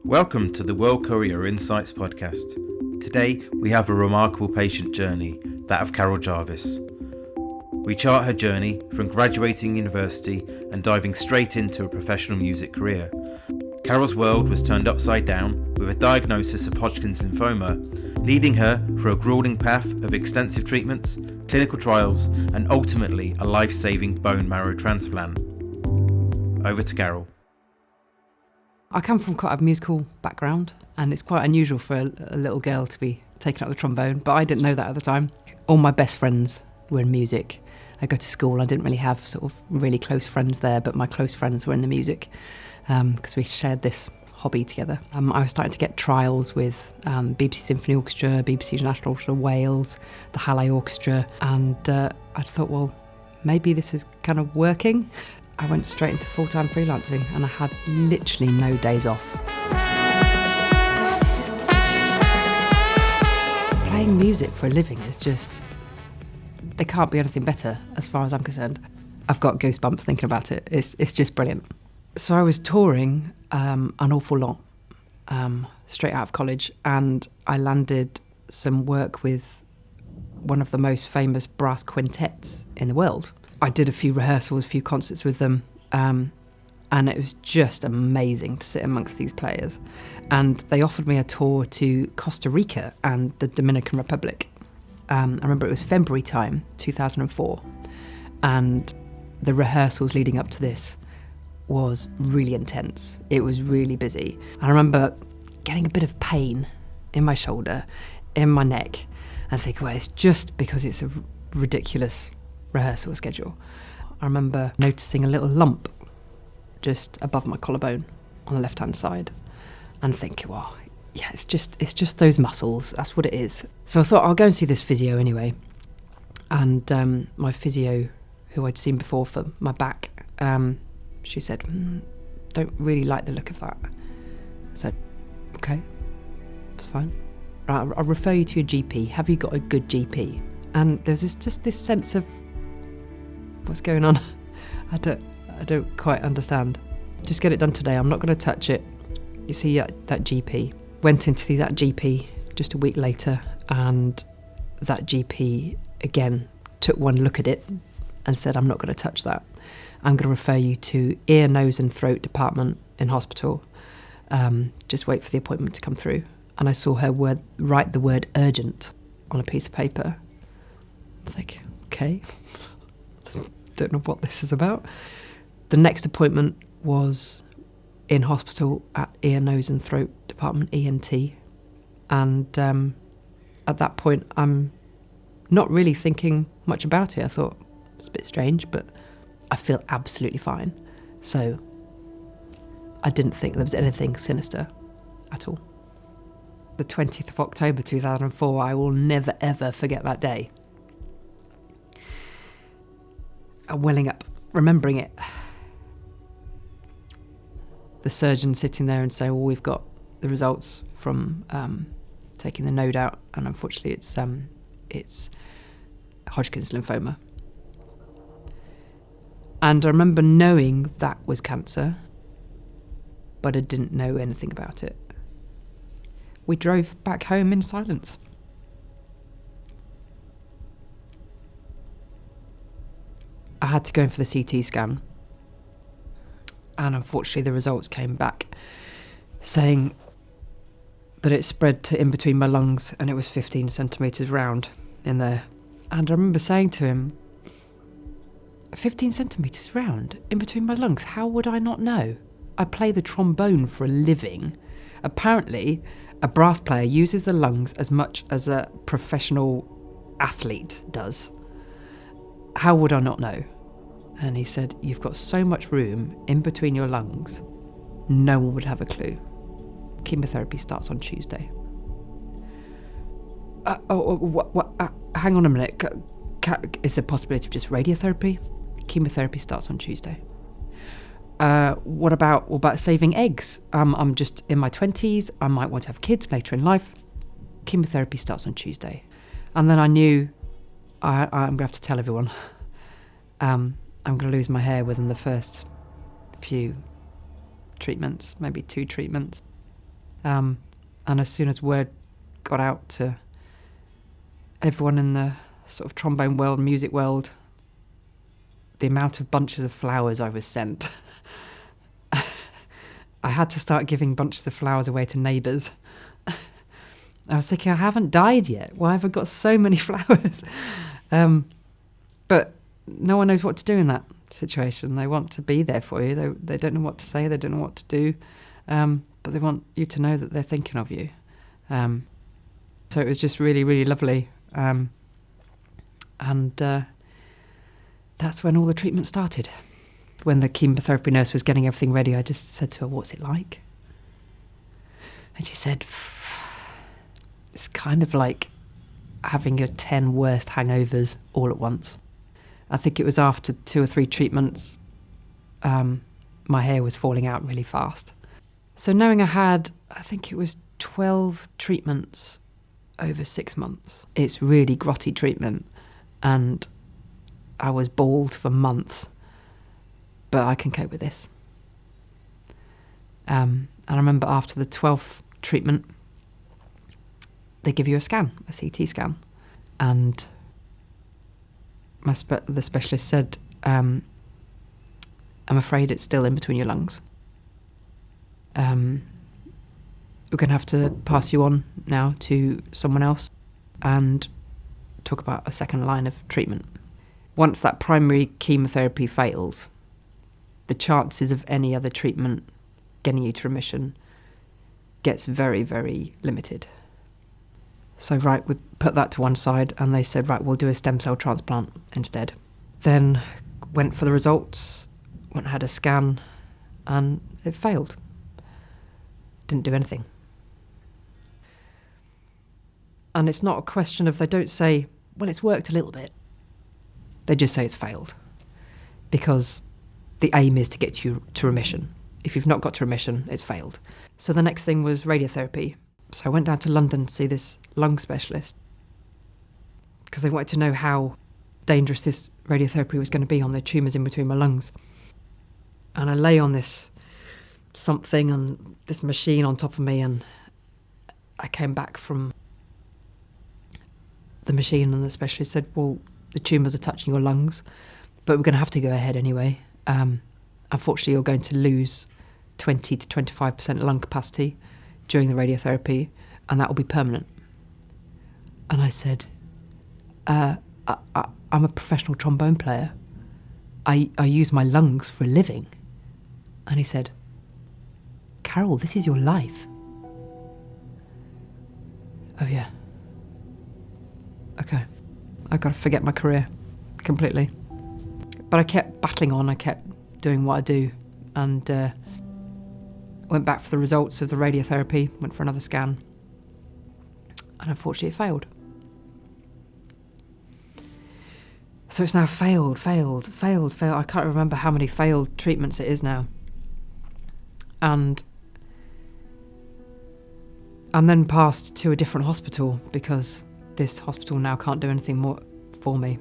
Welcome to the World Courier Insights podcast. Today we have a remarkable patient journey, that of Carol Jarvis. We chart her journey from graduating university and diving straight into a professional music career. Carol's world was turned upside down with a diagnosis of Hodgkin's lymphoma, leading her through a grueling path of extensive treatments, clinical trials, and ultimately a life-saving bone marrow transplant. Over to Carol. I come from quite a musical background, and it's quite unusual for a little girl to be taking up the trombone, but I didn't know that at the time. All my best friends were in music. I go to school, I didn't really have sort of really close friends there, but my close friends were in the music because we shared this hobby together. I was starting to get trials with BBC Symphony Orchestra, BBC National Orchestra Wales, the Halle Orchestra, and I thought, well, maybe this is kind of working. I went straight into full-time freelancing and I had literally no days off. Playing music for a living is just, there can't be anything better as far as I'm concerned. I've got goosebumps thinking about it. It's just brilliant. So I was touring an awful lot straight out of college, and I landed some work with one of the most famous brass quintets in the world. I did a few rehearsals, a few concerts with them, and it was just amazing to sit amongst these players. And they offered me a tour to Costa Rica and the Dominican Republic. I remember it was February time, 2004, and the rehearsals leading up to this was really intense. It was really busy. I remember getting a bit of pain in my shoulder, in my neck, and thinking, well, it's just because it's a ridiculous rehearsal schedule. I remember noticing a little lump just above my collarbone on the left-hand side and thinking, well, yeah, it's just those muscles, that's what it is. So I thought, I'll go and see this physio anyway. And my physio, who I'd seen before for my back, she said, don't really like the look of that. I said, okay, it's fine. I'll refer you to your GP. Have you got a good GP? And there's just this sense of, what's going on? I don't quite understand. Just get it done today. I'm not going to touch it. You see that GP. Went in to see that GP just a week later, and that GP again took one look at it and said, I'm not going to touch that. I'm going to refer you to ear, nose and throat department in hospital. Just wait for the appointment to come through. And I saw her write the word urgent on a piece of paper. I think, okay. Don't know what this is about. The next appointment was in hospital at ear, nose and throat department, ENT. And at that point, I'm not really thinking much about it. I thought, it's a bit strange, but I feel absolutely fine. So I didn't think there was anything sinister at all. The 20th of October 2004, I will never ever forget that day. I'm welling up, remembering it. The surgeon sitting there and saying, well, we've got the results from taking the node out, and unfortunately it's Hodgkin's lymphoma. And I remember knowing that was cancer, but I didn't know anything about it. We drove back home in silence. I had to go in for the CT scan, and unfortunately the results came back saying that it spread to in between my lungs, and it was 15 centimetres round in there. And I remember saying to him, 15 centimetres round in between my lungs, how would I not know? I play the trombone for a living. Apparently a brass player uses the lungs as much as a professional athlete does. How would I not know? And he said, you've got so much room in between your lungs, no one would have a clue. Chemotherapy starts on Tuesday. Hang on a minute. Is there a possibility of just radiotherapy? Chemotherapy starts on Tuesday. What about saving eggs? I'm just in my 20s. I might want to have kids later in life. Chemotherapy starts on Tuesday. And then I knew I'm going to have to tell everyone. I'm going to lose my hair within the first few treatments, maybe 2 treatments. And as soon as word got out to everyone in the sort of trombone world, music world, the amount of bunches of flowers I was sent. I had to start giving bunches of flowers away to neighbours. I was thinking, I haven't died yet. Why have I got so many flowers? But no one knows what to do in that situation. They want to be there for you. They don't know what to say. They don't know what to do. But they want you to know that they're thinking of you. So it was just really, really lovely. And that's when all the treatment started. When the chemotherapy nurse was getting everything ready, I just said to her, "What's it like?" And she said, "It's kind of like having your 10 worst hangovers all at once." I think it was after 2 or 3 treatments, my hair was falling out really fast. So knowing I had, I think it was 12 treatments over 6 months. It's really grotty treatment, and I was bald for months, but I can cope with this. And I remember after the 12th treatment, they give you a scan, a CT scan, and the specialist said, "I'm afraid it's still in between your lungs. We're going to have to pass you on now to someone else and talk about a second line of treatment." Once that primary chemotherapy fails, the chances of any other treatment getting you to remission gets very, very limited. So, right, we put that to one side, and they said, right, we'll do a stem cell transplant instead. Then went for the results, went and had a scan, and it failed. Didn't do anything. And it's not a question of, they don't say, well, it's worked a little bit. They just say it's failed, because the aim is to get you to remission. If you've not got to remission, it's failed. So the next thing was radiotherapy. So I went down to London to see this lung specialist, because they wanted to know how dangerous this radiotherapy was going to be on the tumours in between my lungs. And I lay on this something and this machine on top of me, and I came back from the machine, and the specialist said, well, the tumours are touching your lungs, but we're going to have to go ahead anyway. Unfortunately, you're going to lose 20 to 25% lung capacity during the radiotherapy, and that will be permanent. And I said, I'm a professional trombone player. I use my lungs for a living. And he said, Carol, this is your life. Oh yeah. Okay. I've got to forget my career completely. But I kept battling on. I kept doing what I do, and went back for the results of the radiotherapy, went for another scan, and unfortunately it failed. So it's now failed. I can't remember how many failed treatments it is now. And I'm then passed to a different hospital, because this hospital now can't do anything more for me.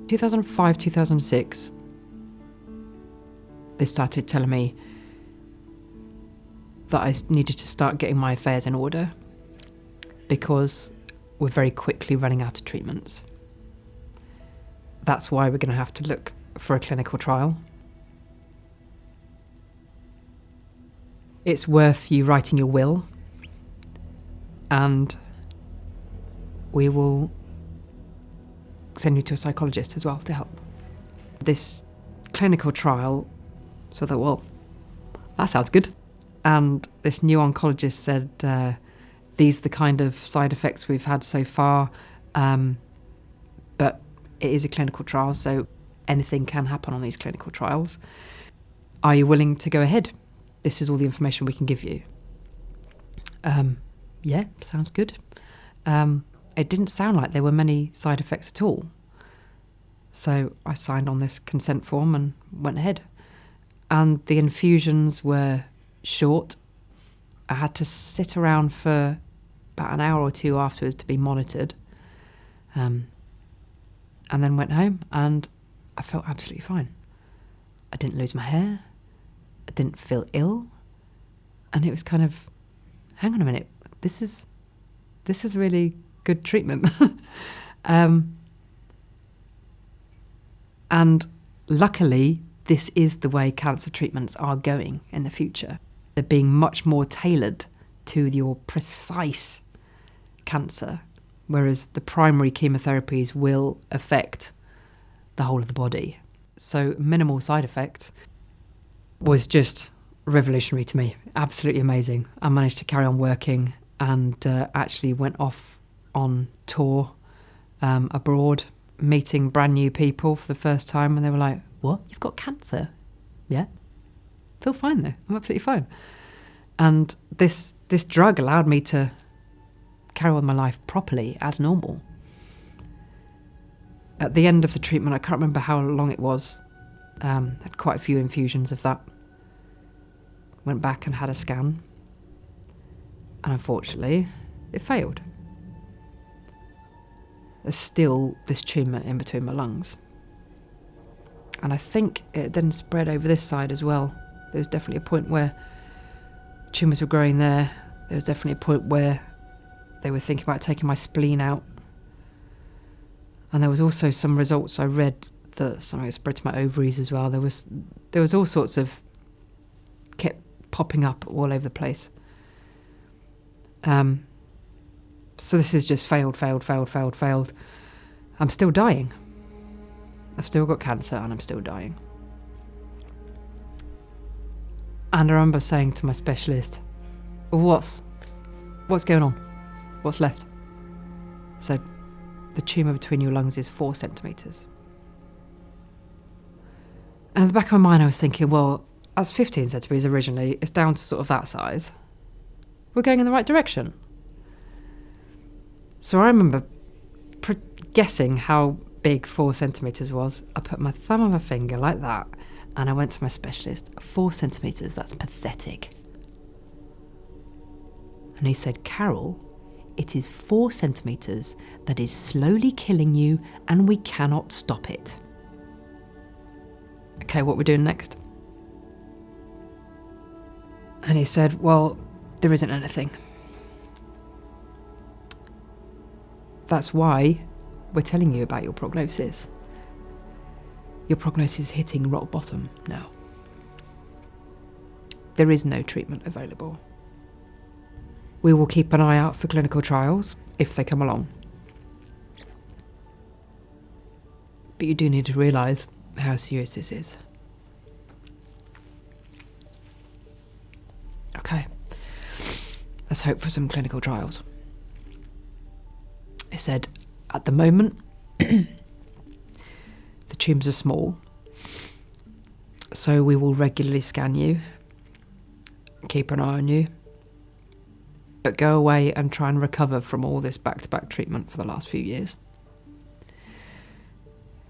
2005, 2006, they started telling me that I needed to start getting my affairs in order, because we're very quickly running out of treatments. That's why we're going to have to look for a clinical trial. It's worth you writing your will, and we will send you to a psychologist as well to help. This clinical trial, so that, well, that sounds good. And this new oncologist said, these are the kind of side effects we've had so far, but it is a clinical trial, so anything can happen on these clinical trials. Are you willing to go ahead? This is all the information we can give you. Yeah, sounds good. It didn't sound like there were many side effects at all. So I signed on this consent form and went ahead. And the infusions were short. I had to sit around for about an hour or two afterwards to be monitored. And then went home, and I felt absolutely fine. I didn't lose my hair. I didn't feel ill. And it was kind of, hang on a minute, this is really good treatment. And luckily, this is the way cancer treatments are going in the future. They're being much more tailored to your precise cancer, whereas the primary chemotherapies will affect the whole of the body. So minimal side effects was just revolutionary to me. Absolutely amazing. I managed to carry on working and actually went off on tour abroad, meeting brand new people for the first time, and they were like, "What? You've got cancer?" "Yeah." "Feel fine though. I'm absolutely fine." And this drug allowed me to carry on my life properly as normal. At the end of the treatment, I can't remember how long it was, had quite a few infusions of that. Went back and had a scan, and unfortunately, it failed. There's still this tumour in between my lungs. And I think it then spread over this side as well. There was definitely a point where tumours were growing there. There was definitely a point where they were thinking about taking my spleen out. And there was also some results I read that something had spread to my ovaries as well. There was all sorts of, kept popping up all over the place. So this has just failed. I'm still dying. I've still got cancer and I'm still dying. And I remember saying to my specialist, what's going on? What's left? So the tumour between your lungs is 4 centimetres. And in the back of my mind I was thinking, well, that's 15 centimetres originally. It's down to sort of that size. We're going in the right direction. So I remember guessing how big 4 centimetres was. I put my thumb on my finger like that, and I went to my specialist. 4 centimetres, that's pathetic. And he said, "Carol, it is 4 centimetres that is slowly killing you, and we cannot stop it." Okay, what we're doing next? And he said, "Well, there isn't anything. That's why we're telling you about your prognosis. Your prognosis is hitting rock bottom now. There is no treatment available. We will keep an eye out for clinical trials if they come along. But you do need to realise how serious this is." Okay, let's hope for some clinical trials. He said, at the moment, the tumours are small, so we will regularly scan you, keep an eye on you, but go away and try and recover from all this back-to-back treatment for the last few years.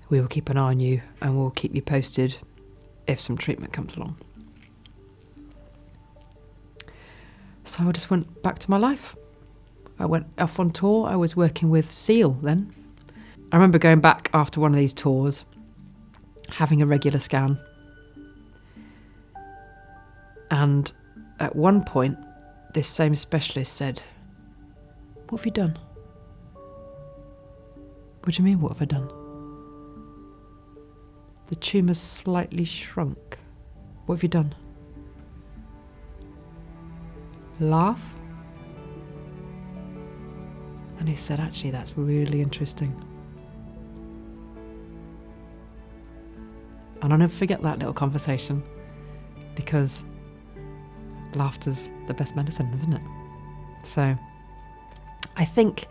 We will keep an eye on you and we'll keep you posted if some treatment comes along. So I just went back to my life. I went off on tour. I was working with Seal then. I remember going back after one of these tours, having a regular scan. And at one point, this same specialist said, "What have you done?" "What do you mean, what have I done?" "The tumour's slightly shrunk. What have you done?" "Laugh?" And he said, "Actually, that's really interesting." And I'll never forget that little conversation, because laughter's the best medicine, isn't it? So I think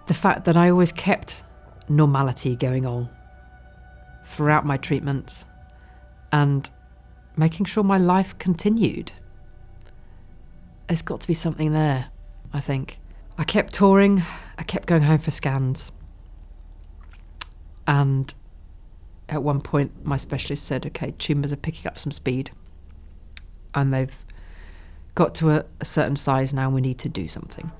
the fact that I always kept normality going on throughout my treatments and making sure my life continued, there's got to be something there, I think. I kept touring, I kept going home for scans, and at one point my specialist said, "Okay, tumours are picking up some speed and they've got to a certain size now, we need to do something."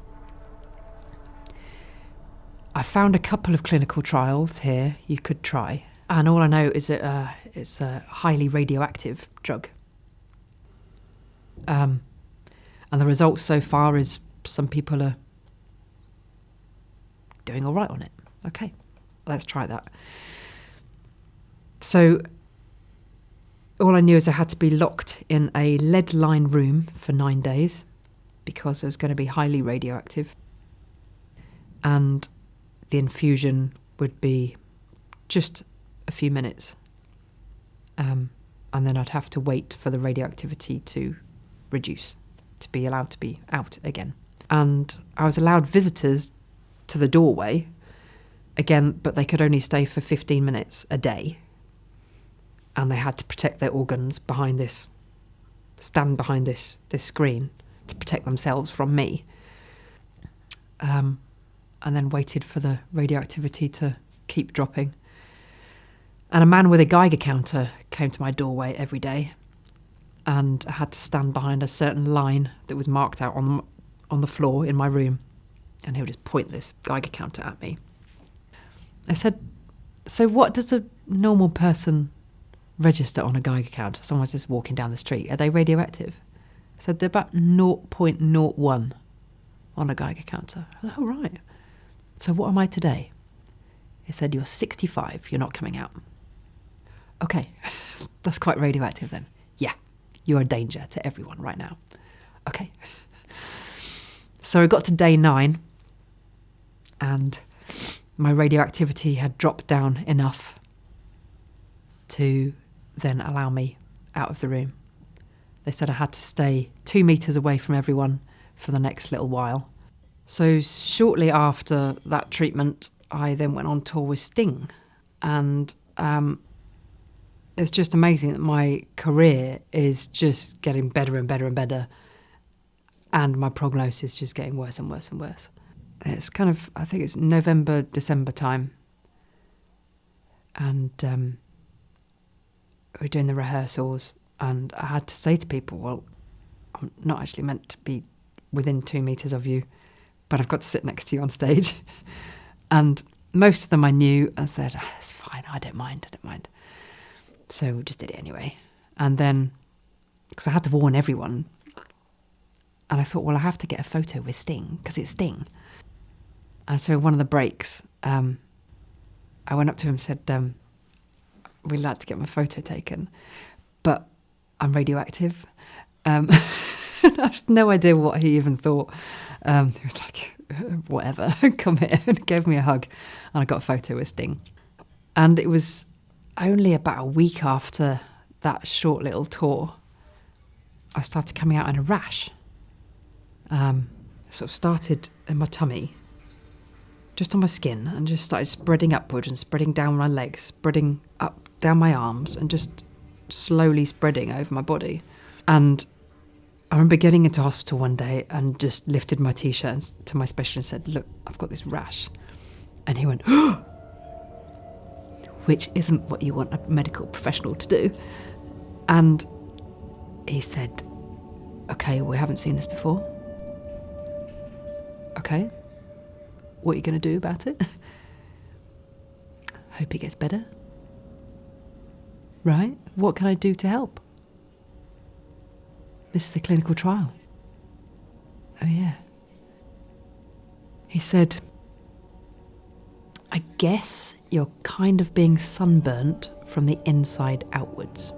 I found a couple of clinical trials here you could try, and all I know is that it's a highly radioactive drug. And the results so far is some people are doing all right on it. Okay, let's try that. So all I knew is I had to be locked in a lead-lined room for 9 days because it was going to be highly radioactive. And the infusion would be just a few minutes. And then I'd have to wait for the radioactivity to reduce, to be allowed to be out again. And I was allowed visitors to the doorway again, but they could only stay for 15 minutes a day. And they had to protect their organs stand behind this screen to protect themselves from me. And then waited for the radioactivity to keep dropping. And a man with a Geiger counter came to my doorway every day, and I had to stand behind a certain line that was marked out on the floor in my room, and he would just point this Geiger counter at me. I said, so what does a normal person register on a Geiger counter? Someone's just walking down the street. Are they radioactive? I said, they're about 0.01 on a Geiger counter. I said, oh, right. So what am I today? He said, you're 65, you're not coming out. Okay, that's quite radioactive then. Yeah, you're a danger to everyone right now. Okay. So I got to day 9, and my radioactivity had dropped down enough to then allow me out of the room. They said I had to stay 2 meters away from everyone for the next little while. So shortly after that treatment, I then went on tour with Sting. And it's just amazing that my career is just getting better and better and better. And my prognosis is just getting worse and worse and worse. It's kind of, I think it's November, December time. And we're doing the rehearsals. And I had to say to people, well, I'm not actually meant to be within 2 meters of you, but I've got to sit next to you on stage. And most of them I knew. I said, it's fine, I don't mind. So we just did it anyway. And then, because I had to warn everyone, and I thought, well, I have to get a photo with Sting, because it's Sting. And so one of the breaks, I went up to him and said, we'd like to get my photo taken, but I'm radioactive. I had no idea what he even thought. He was like, whatever, come here, and gave me a hug, and I got a photo with Sting. And it was only about a week after that short little tour, I started coming out in a rash. Sort of started in my tummy, just on my skin, and just started spreading upward and spreading down my legs, spreading up down my arms, and just slowly spreading over my body. And I remember getting into hospital one day and just lifted my T-shirt to my specialist and said, look, I've got this rash. And he went, oh! Which isn't what you want a medical professional to do. And he said, okay, we haven't seen this before. Okay, what are you going to do about it? Hope it gets better. Right, what can I do to help? This is a clinical trial. Oh yeah. He said, I guess you're kind of being sunburnt from the inside outwards.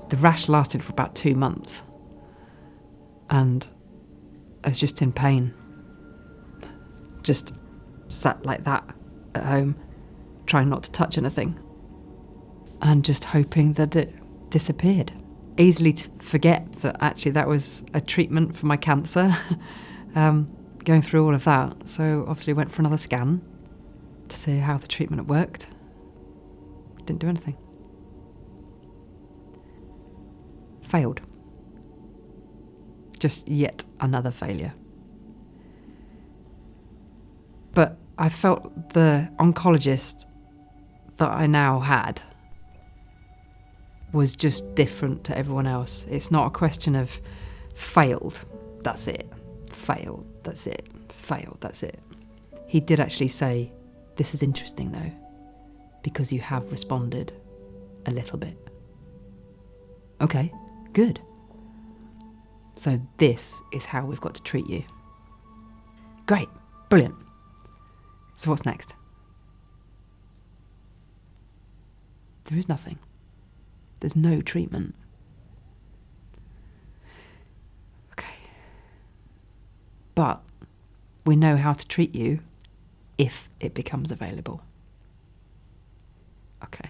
The rash lasted for about 2 months, and I was just in pain. Just sat like that at home, trying not to touch anything, and just hoping that it disappeared. Easily to forget that actually that was a treatment for my cancer, going through all of that. So obviously went for another scan to see how the treatment worked. Didn't do anything. Failed. Just yet another failure. But I felt the oncologist that I now had was just different to everyone else. It's not a question of failed, that's it. Failed, that's it. Failed, that's it. He did actually say, this is interesting though, because you have responded a little bit. Okay, good. So this is how we've got to treat you. Great. Brilliant. So what's next? There is nothing. There's no treatment. Okay. But we know how to treat you if it becomes available. Okay.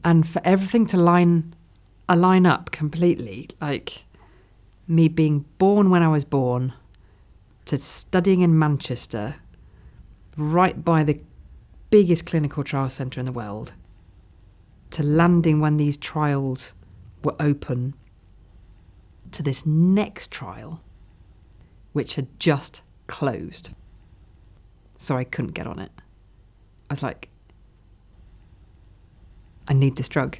And for everything to line up completely, like me being born when I was born, to studying in Manchester, right by the biggest clinical trial centre in the world, to landing when these trials were open, to this next trial, which had just closed. So I couldn't get on it. I was like, I need this drug.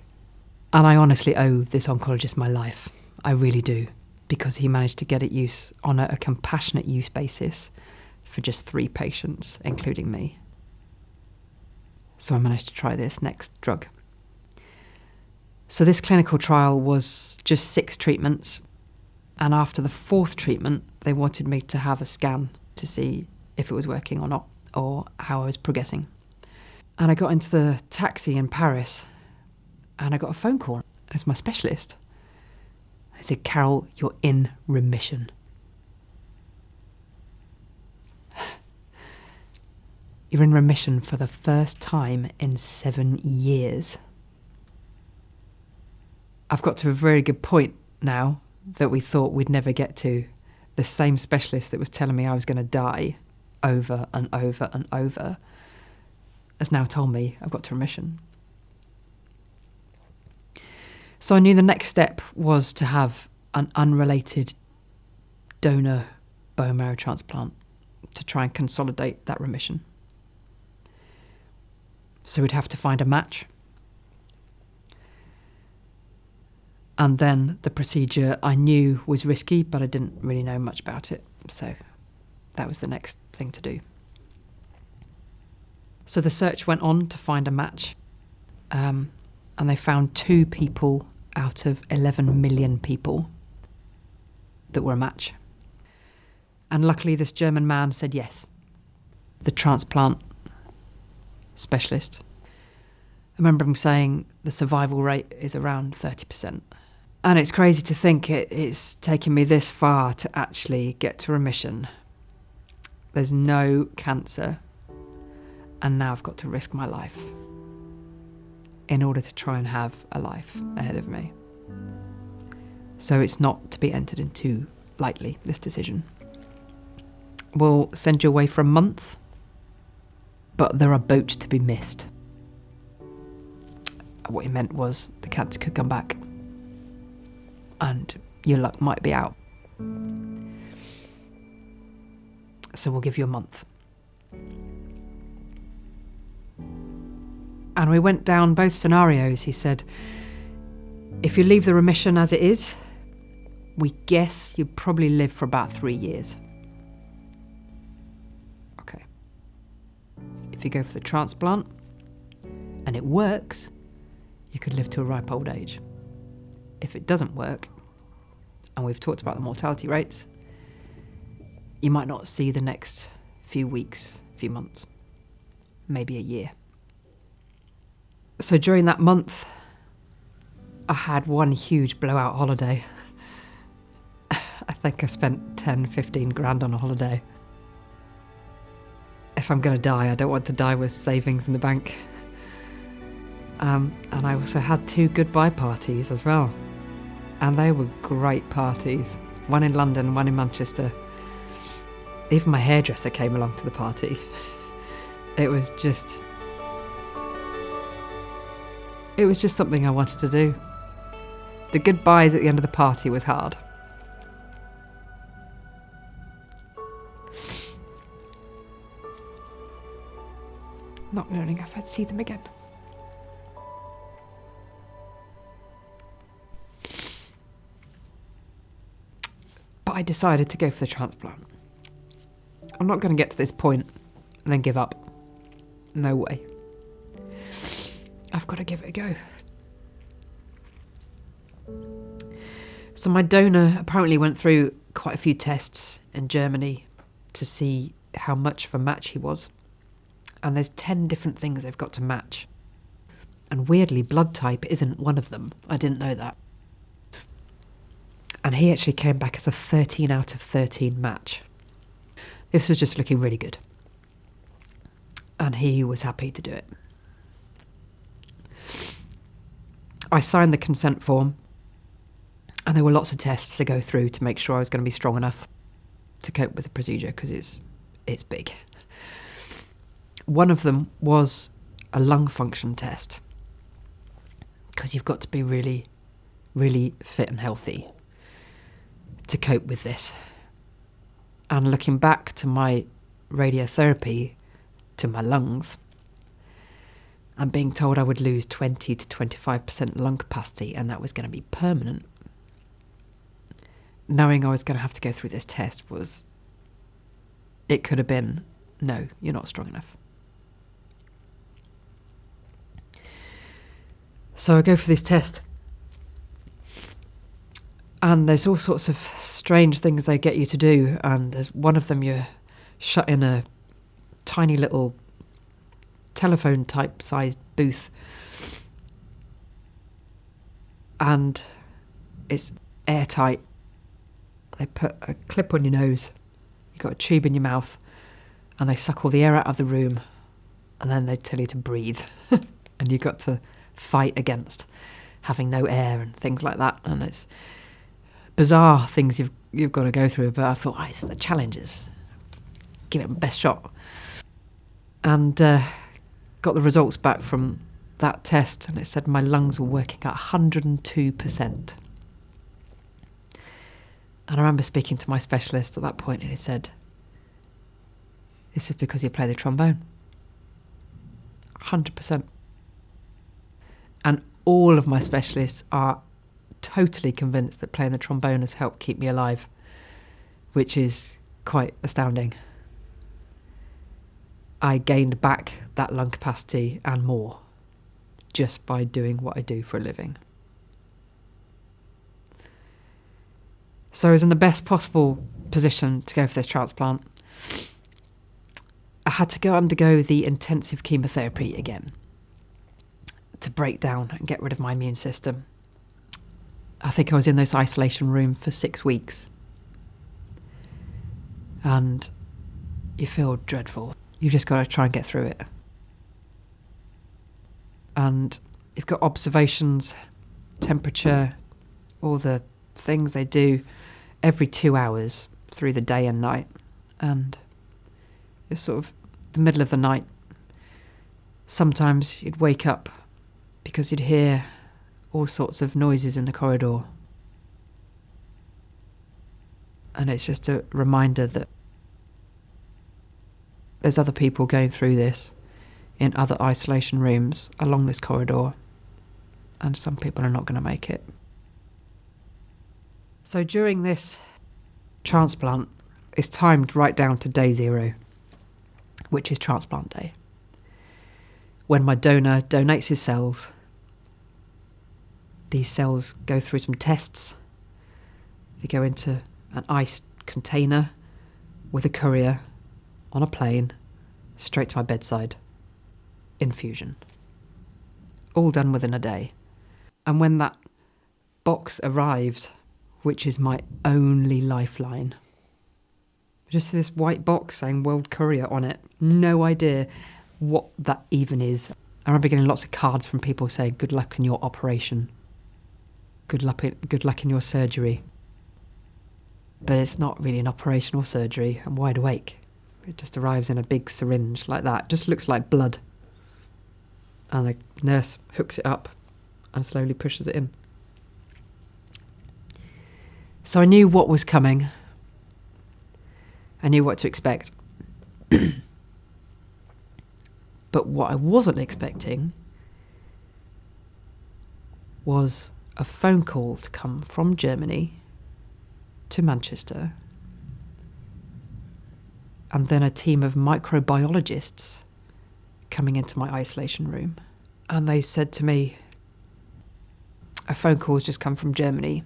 And I honestly owe this oncologist my life. I really do. Because he managed to get it use on a compassionate use basis for just 3 patients, including me. So I managed to try this next drug. So this clinical trial was just 6 treatments. And after the 4th treatment, they wanted me to have a scan to see if it was working or not, or how I was progressing. And I got into the taxi in Paris, and I got a phone call. It's my specialist. I said, Carol, you're in remission. You're in remission for the first time in 7 years. I've got to a very good point now that we thought we'd never get to. The same specialist that was telling me I was going to die over and over and over has now told me I've got to remission. So I knew the next step was to have an unrelated donor bone marrow transplant to try and consolidate that remission. So we'd have to find a match. And then the procedure I knew was risky, but I didn't really know much about it. So that was the next thing to do. So the search went on to find a match. And they found 2 people out of 11 million people that were a match. And luckily this German man said yes. The transplant specialist. I remember him saying the survival rate is around 30%. And it's crazy to think it's taken me this far to actually get to remission. There's no cancer. And now I've got to risk my life in order to try and have a life ahead of me. So it's not to be entered into lightly, this decision. We'll send you away for a month, but there are boats to be missed. What he meant was the cancer could come back and your luck might be out. So we'll give you a month. And we went down both scenarios. He said, if you leave the remission as it is, we guess you'd probably live for about 3 years. Okay. If you go for the transplant and it works, you could live to a ripe old age. If it doesn't work, and we've talked about the mortality rates, you might not see the next few weeks, few months, maybe a year. So during that month, I had one huge blowout holiday. I think I spent 10, 15 grand on a holiday. If I'm going to die, I don't want to die with savings in the bank. And I also had 2 goodbye parties as well. And they were great parties. One in London, one in Manchester. Even my hairdresser came along to the party. It was just something I wanted to do. The goodbyes at the end of the party was hard. Not knowing if I'd see them again. But I decided to go for the transplant. I'm not going to get to this point and then give up. No way. I've got to give it a go. So my donor apparently went through quite a few tests in Germany to see how much of a match he was. And there's 10 different things they've got to match. And weirdly, blood type isn't one of them. I didn't know that. And he actually came back as a 13 out of 13 match. This was just looking really good. And he was happy to do it. I signed the consent form, and there were lots of tests to go through to make sure I was going to be strong enough to cope with the procedure, because it's big. One of them was a lung function test, because you've got to be really, really fit and healthy to cope with this. And looking back to my radiotherapy to my lungs, and being told I would lose 20 to 25% lung capacity and that was going to be permanent, knowing I was going to have to go through this test it could have been, no, you're not strong enough. So I go for this test, and there's all sorts of strange things they get you to do, and there's one of them you're shut in a tiny little telephone type sized booth, and it's airtight. They put a clip on your nose, you've got a tube in your mouth, and they suck all the air out of the room, and then they tell you to breathe. And you've got to fight against having no air and things like that. And it's bizarre things you've got to go through, but I thought, it's the challenges, give it my best shot. And got the results back from that test, and it said my lungs were working at 102%. And I remember speaking to my specialist at that point, and he said, this is because you play the trombone. 100%. And all of my specialists are totally convinced that playing the trombone has helped keep me alive, which is quite astounding. I gained back that lung capacity and more just by doing what I do for a living. So I was in the best possible position to go for this transplant. I had to go undergo the intensive chemotherapy again to break down and get rid of my immune system. I think I was in this isolation room for 6 weeks. And you feel dreadful. You've just got to try and get through it. And you've got observations, temperature, all the things they do every 2 hours through the day and night. And it's sort of the middle of the night. Sometimes you'd wake up because you'd hear all sorts of noises in the corridor. And it's just a reminder that there's other people going through this in other isolation rooms along this corridor, and some people are not going to make it. So during this transplant, it's timed right down to day 0, which is transplant day, when my donor donates his cells. These cells go through some tests. They go into an ice container with a courier on a plane straight to my bedside. Infusion. All done within a day. And when that box arrived, which is my only lifeline, just this white box saying World Courier on it, no idea what that even is. I remember getting lots of cards from people saying good luck in your operation, good luck in your surgery. But it's not really an operation or surgery. I'm wide awake. It just arrives in a big syringe like that. Just looks like blood. And the nurse hooks it up and slowly pushes it in. So I knew what was coming. I knew what to expect. But what I wasn't expecting was a phone call to come from Germany to Manchester, and then a team of microbiologists coming into my isolation room. And they said to me, a phone call has just come from Germany.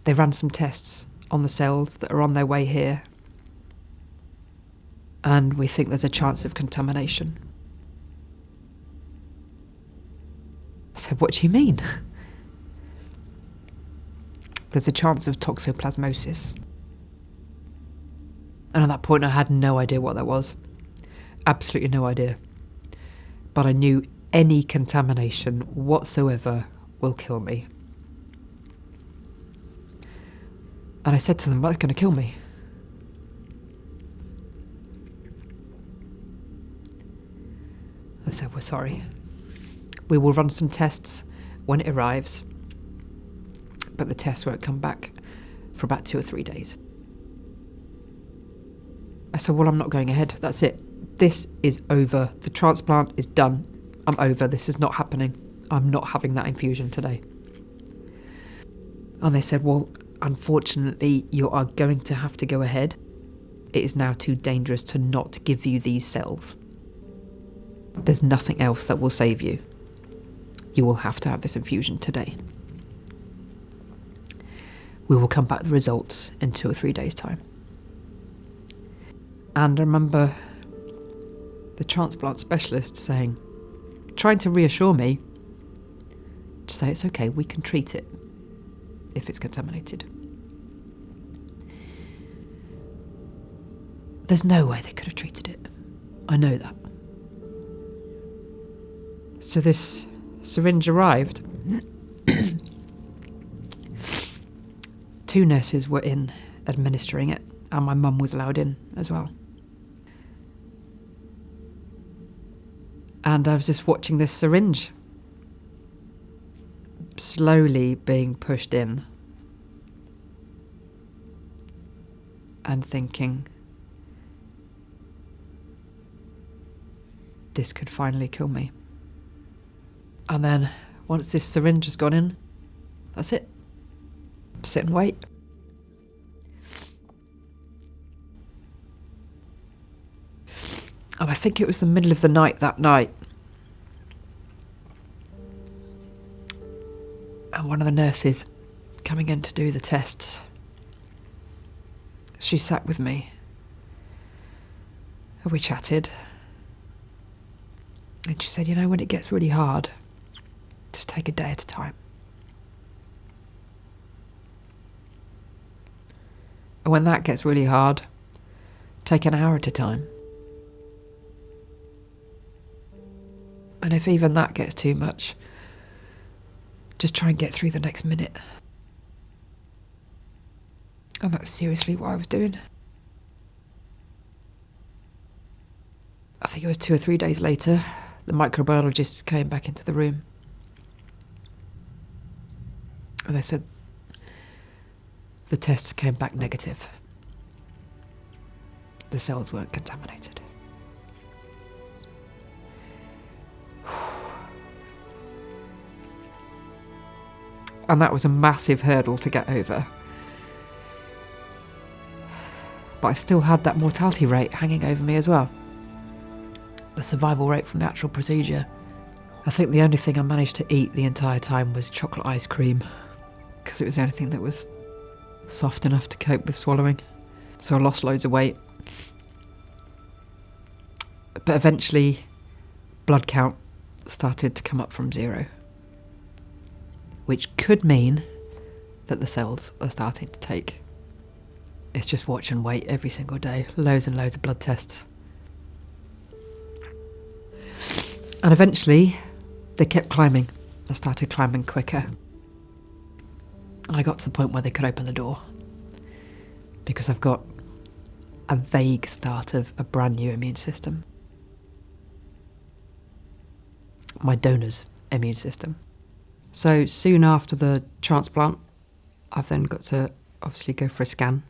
They ran some tests on the cells that are on their way here, and we think there's a chance of contamination. I said, what do you mean? There's a chance of toxoplasmosis. And at that point I had no idea what that was. Absolutely no idea. But I knew any contamination whatsoever will kill me. And I said to them, that's going to kill me. I said, we're sorry. We will run some tests when it arrives, but the tests won't come back for about 2 or 3 days. I said, well, I'm not going ahead. That's it. This is over. The transplant is done. I'm over. This is not happening. I'm not having that infusion today. And they said, well, unfortunately, you are going to have to go ahead. It is now too dangerous to not give you these cells. There's nothing else that will save you. You will have to have this infusion today. We will come back with the results in 2 or 3 days' time. And I remember the transplant specialist trying to reassure me, to say it's okay, we can treat it if it's contaminated. There's no way they could have treated it. I know that. So this syringe arrived. 2 nurses were in administering it, and my mum was allowed in as well. And I was just watching this syringe slowly being pushed in and thinking, this could finally kill me. And then once this syringe has gone in, that's it. Sit and wait. And I think it was the middle of the night that night. And one of the nurses coming in to do the tests, she sat with me. And we chatted. And she said, you know, when it gets really hard, just take a day at a time. And when that gets really hard, take an hour at a time. And if even that gets too much, just try and get through the next minute. And that's seriously what I was doing. I think it was 2 or 3 days later, the microbiologists came back into the room. And they said the tests came back negative. The cells weren't contaminated. And that was a massive hurdle to get over. But I still had that mortality rate hanging over me as well. The survival rate from the actual procedure. I think the only thing I managed to eat the entire time was chocolate ice cream, because it was the only thing that was soft enough to cope with swallowing. So I lost loads of weight. But eventually, blood count started to come up from 0. Which could mean that the cells are starting to take. It's just watch and wait every single day. Loads and loads of blood tests. And eventually, they kept climbing. They started climbing quicker. And I got to the point where they could open the door. Because I've got a vague start of a brand new immune system. My donor's immune system. So soon after the transplant, I've then got to obviously go for a scan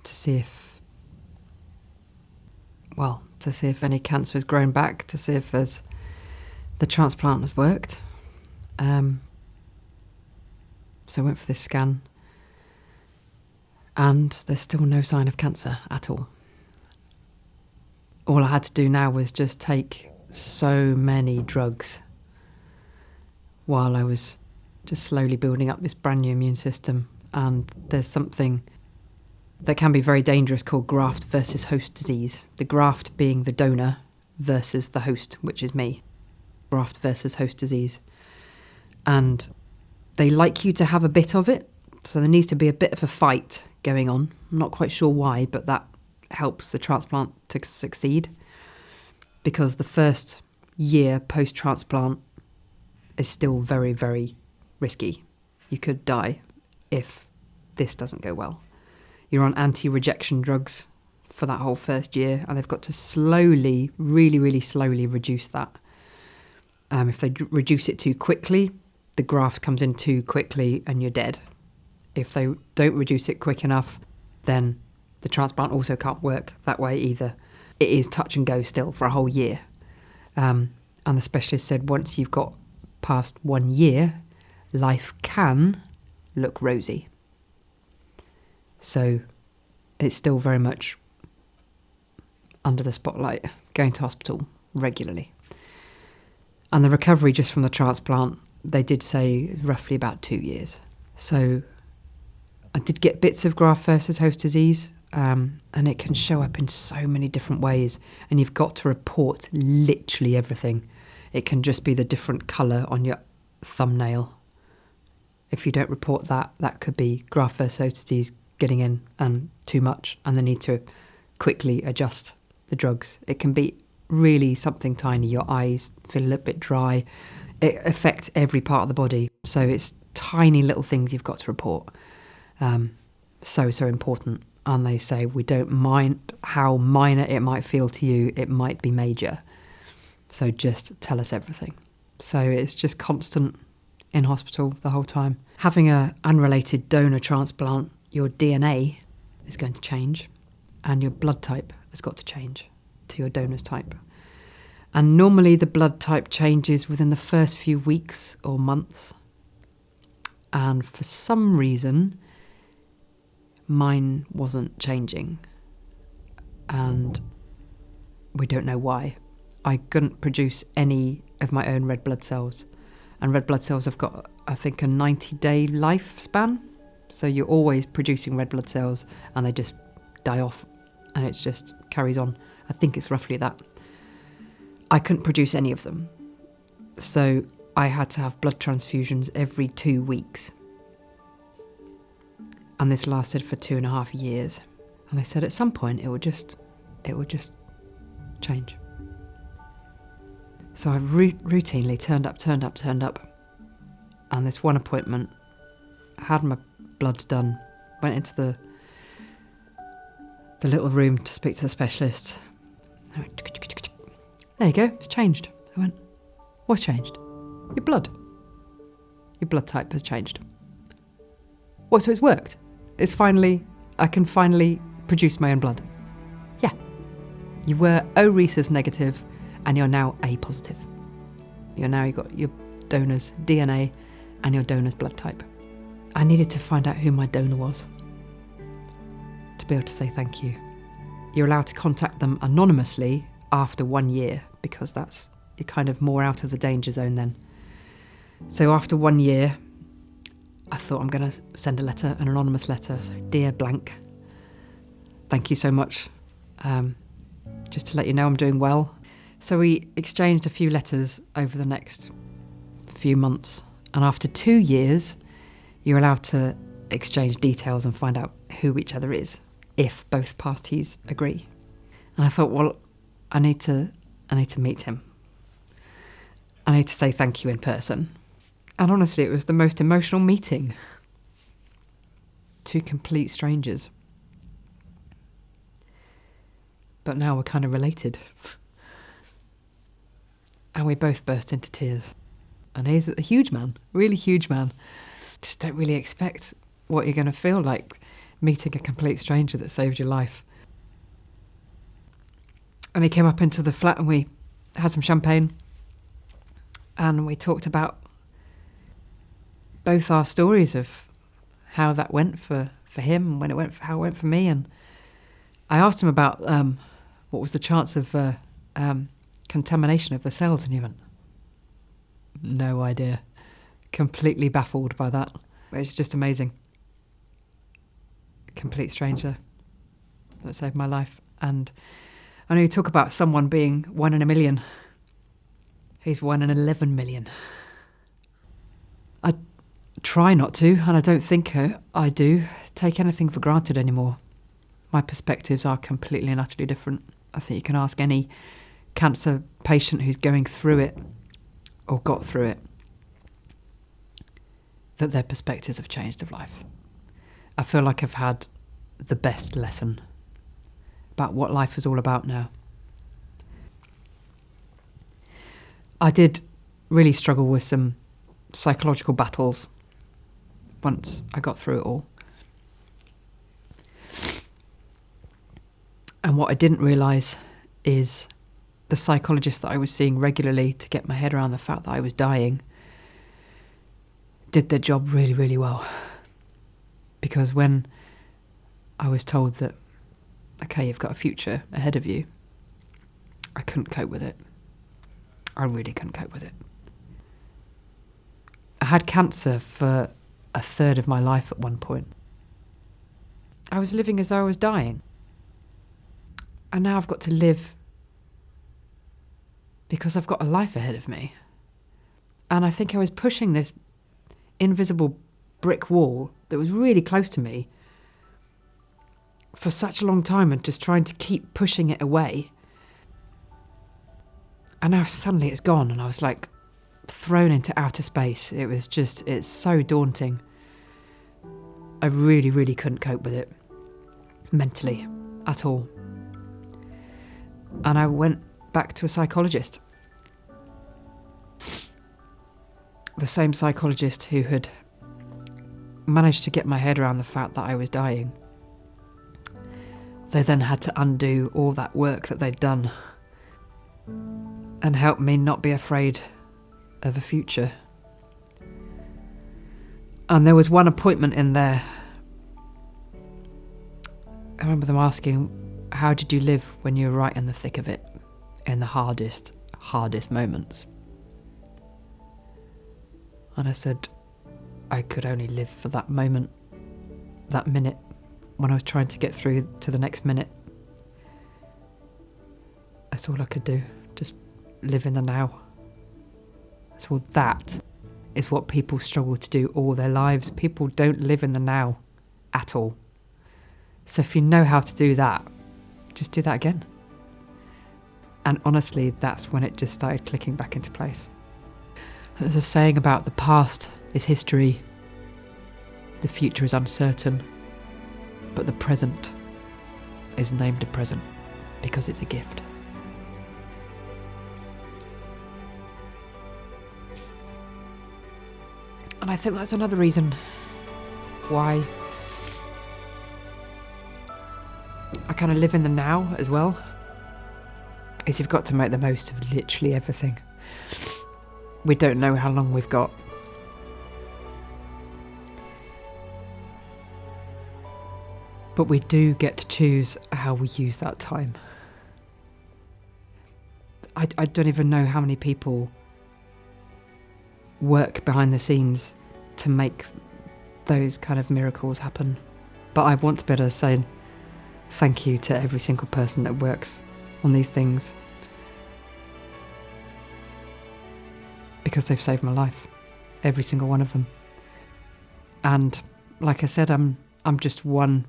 to see if any cancer has grown back, to see if the transplant has worked. So I went for this scan, and there's still no sign of cancer at all. All I had to do now was just take so many drugs while I was just slowly building up this brand new immune system. And there's something that can be very dangerous called graft versus host disease. The graft being the donor versus the host, which is me. Graft versus host disease. And they like you to have a bit of it. So there needs to be a bit of a fight going on. I'm not quite sure why, but that helps the transplant to succeed. Because the first year post-transplant is still very, very risky. You could die if this doesn't go well. You're on anti-rejection drugs for that whole first year, and they've got to slowly, really, really slowly reduce that. If they reduce it too quickly, the graft comes in too quickly and you're dead. If they don't reduce it quick enough, then the transplant also can't work that way either. It is touch and go still for a whole year. And the specialist said once you've got past 1 year, life can look rosy. So it's still very much under the spotlight, going to hospital regularly. And the recovery just from the transplant, they did say roughly about 2 years. So I did get bits of graft versus host disease, and it can show up in so many different ways, and you've got to report literally everything. It can just be the different colour on your thumbnail. If you don't report that, that could be graft versus host disease getting in and too much, and they need to quickly adjust the drugs. It can be really something tiny. Your eyes feel a little bit dry. It affects every part of the body. So it's tiny little things you've got to report. So important. And they say, we don't mind how minor it might feel to you. It might be major. So just tell us everything. So it's just constant in hospital the whole time. Having an unrelated donor transplant, your DNA is going to change and your blood type has got to change to your donor's type. And normally the blood type changes within the first few weeks or months. And for some reason, mine wasn't changing. And we don't know why. I couldn't produce any of my own red blood cells. And red blood cells have got, I think, a 90-day lifespan. So you're always producing red blood cells and they just die off and it just carries on. I think it's roughly that. I couldn't produce any of them. So I had to have blood transfusions every 2 weeks. And this lasted for 2.5 years. And they said at some point it would just change. So I routinely turned up. And this one appointment, had my bloods done, went into the little room to speak to the specialist. I went, there you go, it's changed. I went, what's changed? Your blood. Your blood type has changed. What, so it's worked? I can finally produce my own blood. Yeah. You were O rhesus negative and you're now A positive. You've got your donor's DNA and your donor's blood type. I needed to find out who my donor was to be able to say thank you. You're allowed to contact them anonymously after 1 year because you're kind of more out of the danger zone then. So after 1 year, I thought I'm going to send an anonymous letter. So, dear blank, thank you so much. Just to let you know I'm doing well. So we exchanged a few letters over the next few months. And after 2 years, you're allowed to exchange details and find out who each other is, if both parties agree. And I thought, well, I need to meet him. I need to say thank you in person. And honestly, it was the most emotional meeting. 2 complete strangers. But now we're kind of related. And we both burst into tears. And he's a huge man, really huge man. Just don't really expect what you're going to feel like meeting a complete stranger that saved your life. And he came up into the flat and we had some champagne. And we talked about both our stories of how that went for him and how it went for me. And I asked him about what was the chance of contamination of the cells, and he went, no idea. completely baffled by that. It's just amazing. Complete stranger that saved my life. And I know you talk about someone being 1 in a million. He's 1 in 11 million. I try not to, and I don't think I do, take anything for granted anymore. My perspectives are completely and utterly different. I think you can ask any cancer patient who's going through it or got through it that their perspectives have changed of life. I feel like I've had the best lesson about what life is all about now. I did really struggle with some psychological battles once I got through it all. And what I didn't realise is the psychologist that I was seeing regularly to get my head around the fact that I was dying did their job really, really well. Because when I was told that, okay, you've got a future ahead of you, I couldn't cope with it. I really couldn't cope with it. I had cancer for a third of my life at one point. I was living as though I was dying. And now I've got to live because I've got a life ahead of me. And I think I was pushing this invisible brick wall that was really close to me for such a long time and just trying to keep pushing it away. And now suddenly it's gone and I was like thrown into outer space. It was just, it's so daunting. I really, really couldn't cope with it mentally at all. And I went back to a psychologist. The same psychologist who had managed to get my head around the fact that I was dying. They then had to undo all that work that they'd done and help me not be afraid of a future. And there was one appointment in there. I remember them asking, how did you live when you were right in the thick of it, in the hardest moments? And I said, I could only live for that moment, that minute, when I was trying to get through to the next minute. That's all I could do, just live in the now. So that is what people struggle to do all their lives. People don't live in the now at all. So if you know how to do that, just do that again. And honestly, that's when it just started clicking back into place. There's a saying about the past is history, the future is uncertain, but the present is named a present because it's a gift. And I think that's another reason why I kind of live in the now as well, is you've got to make the most of literally everything. We don't know how long we've got. But we do get to choose how we use that time. I don't even know how many people work behind the scenes to make those kind of miracles happen. But I want to be able to say thank you to every single person that works on these things, because they've saved my life, every single one of them. And like I said, I'm just one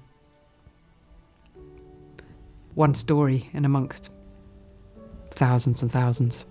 story in amongst thousands and thousands.